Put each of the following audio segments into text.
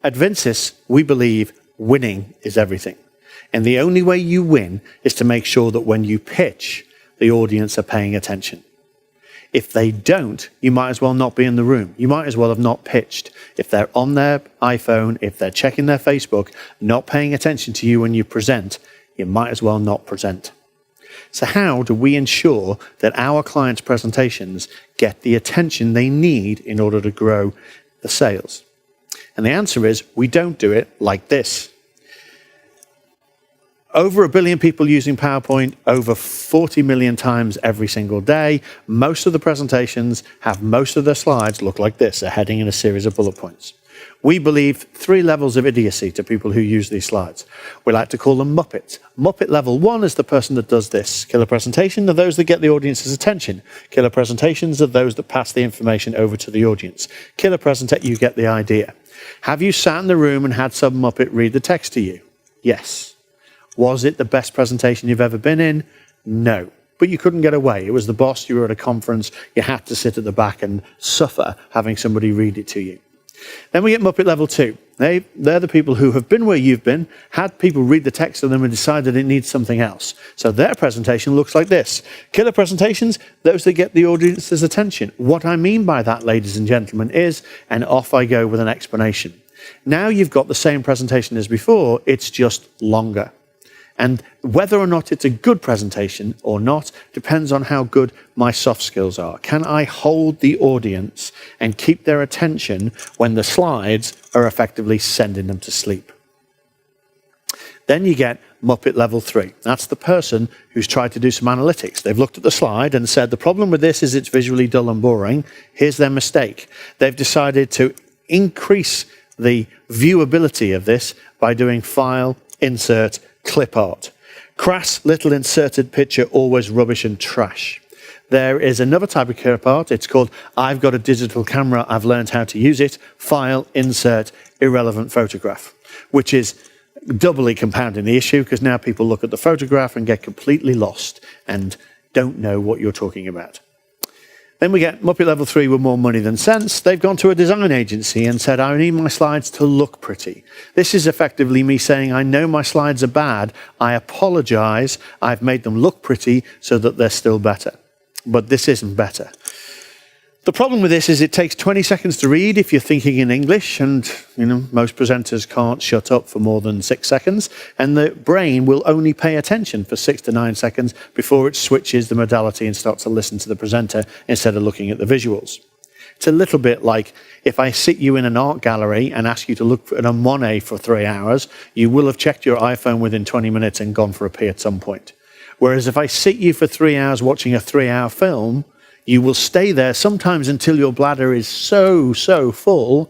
At Vincis, we believe winning is everything. And the only way you win is to make sure that when you pitch, the audience are paying attention. If they don't, you might as well not be in the room. You might as well have not pitched. If they're on their iPhone, if they're checking their Facebook, not paying attention to you when you present, you might as well not present. So how do we ensure that our clients' presentations get the attention they need in order to grow the sales? And the answer is, we don't do it like this. Over 1 billion people using PowerPoint, over 40 million times every single day. Most of the presentations have most of their slides look like this, a heading and a series of bullet points. We believe 3 levels of idiocy to people who use these slides. We like to call them Muppets. Muppet level 1 is the person that does this. Killer presentation are those that get the audience's attention. Killer presentations are those that pass the information over to the audience. Killer presentation, you get the idea. Have you sat in the room and had some Muppet read the text to you? Yes. Was it the best presentation you've ever been in? No. But you couldn't get away. It was the boss, you were at a conference, you had to sit at the back and suffer having somebody read it to you. Then we get Muppet level 2. They're the people who have been where you've been, had people read the text to them and decided it needs something else. So their presentation looks like this. Killer presentations, those that get the audience's attention. What I mean by that, ladies and gentlemen, is, and off I go with an explanation. Now you've got the same presentation as before, it's just longer. And whether or not it's a good presentation or not depends on how good my soft skills are. Can I hold the audience and keep their attention when the slides are effectively sending them to sleep? Then you get Muppet level 3. That's the person who's tried to do some analytics. They've looked at the slide and said, the problem with this is it's visually dull and boring. Here's their mistake. They've decided to increase the viewability of this by doing file, insert, clip art. Crass, little inserted picture, always rubbish and trash. There is another type of clip art. It's called, I've got a digital camera, I've learned how to use it. File, insert, irrelevant photograph, which is doubly compounding the issue because now people look at the photograph and get completely lost and don't know what you're talking about. Then we get Muppet level 3 with more money than sense. They've gone to a design agency and said, I need my slides to look pretty. This is effectively me saying, I know my slides are bad. I apologize. I've made them look pretty so that they're still better. But this isn't better. The problem with this is it takes 20 seconds to read if you're thinking in English, and most presenters can't shut up for more than 6 seconds, and the brain will only pay attention for 6 to 9 seconds before it switches the modality and starts to listen to the presenter instead of looking at the visuals. It's a little bit like if I sit you in an art gallery and ask you to look at a Monet for 3 hours, you will have checked your iPhone within 20 minutes and gone for a pee at some point. Whereas if I sit you for 3 hours watching a 3-hour film, you will stay there sometimes until your bladder is so full,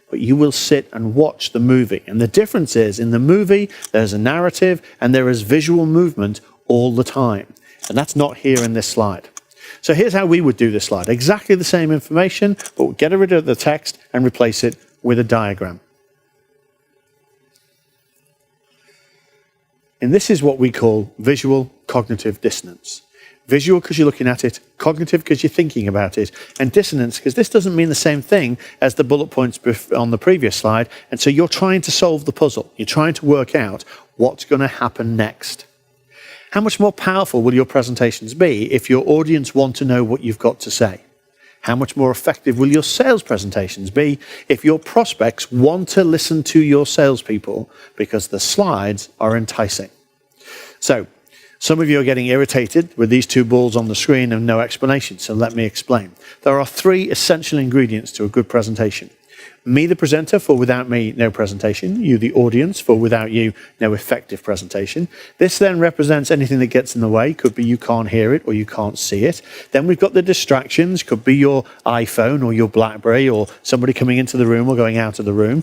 but you will sit and watch the movie. And the difference is, in the movie, there's a narrative and there is visual movement all the time. And that's not here in this slide. So here's how we would do this slide. Exactly the same information, but we'll get rid of the text and replace it with a diagram. And this is what we call visual cognitive dissonance. Visual because you're looking at it, cognitive because you're thinking about it, and dissonance because this doesn't mean the same thing as the bullet points on the previous slide, and so you're trying to solve the puzzle. You're trying to work out what's going to happen next. How much more powerful will your presentations be if your audience want to know what you've got to say? How much more effective will your sales presentations be if your prospects want to listen to your salespeople because the slides are enticing? So, some of you are getting irritated with these 2 balls on the screen and no explanation, so let me explain. There are 3 essential ingredients to a good presentation. Me, the presenter, for without me, no presentation. You, the audience, for without you, no effective presentation. This then represents anything that gets in the way. Could be you can't hear it or you can't see it. Then we've got the distractions. Could be your iPhone or your BlackBerry or somebody coming into the room or going out of the room.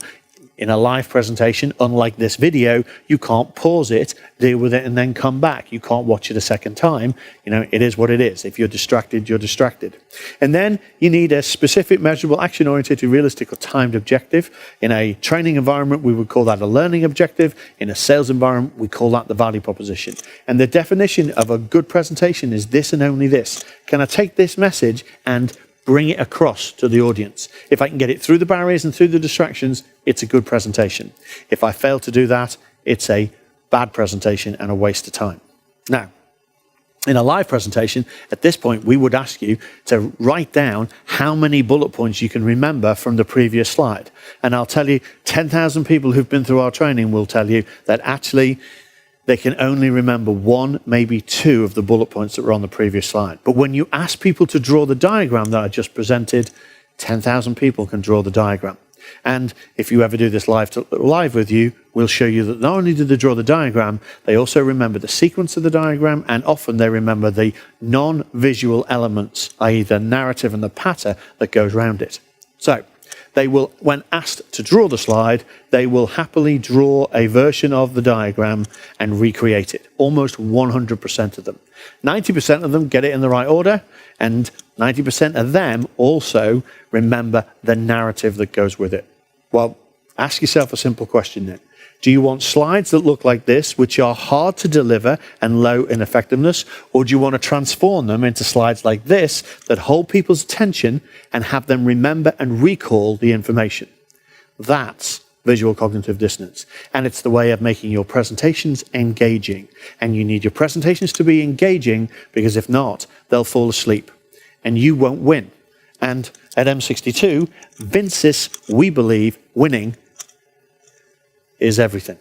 In a live presentation, unlike this video, you can't pause it, deal with it, and then come back. You can't watch it a second time. It is what it is. If you're distracted, you're distracted. And then you need a specific, measurable, action-oriented, realistic, or timed objective. In a training environment, we would call that a learning objective. In a sales environment, we call that the value proposition. And the definition of a good presentation is this and only this. Can I take this message and bring it across to the audience. If I can get it through the barriers and through the distractions, it's a good presentation. If I fail to do that, it's a bad presentation and a waste of time. Now, in a live presentation, at this point, we would ask you to write down how many bullet points you can remember from the previous slide. And I'll tell you, 10,000 people who've been through our training will tell you that actually they can only remember 1, maybe 2 of the bullet points that were on the previous slide. But when you ask people to draw the diagram that I just presented, 10,000 people can draw the diagram. And if you ever do this live with you, we'll show you that not only do they draw the diagram, they also remember the sequence of the diagram, and often they remember the non-visual elements, i.e. the narrative and the patter that goes around it. So they will, when asked to draw the slide, they will happily draw a version of the diagram and recreate it. Almost 100% of them. 90% of them get it in the right order, and 90% of them also remember the narrative that goes with it. Well, ask yourself a simple question then. Do you want slides that look like this, which are hard to deliver and low in effectiveness, or do you want to transform them into slides like this that hold people's attention and have them remember and recall the information? That's visual cognitive dissonance. And it's the way of making your presentations engaging. And you need your presentations to be engaging, because if not, they'll fall asleep and you won't win. And at M62, Vincis, we believe winning is everything.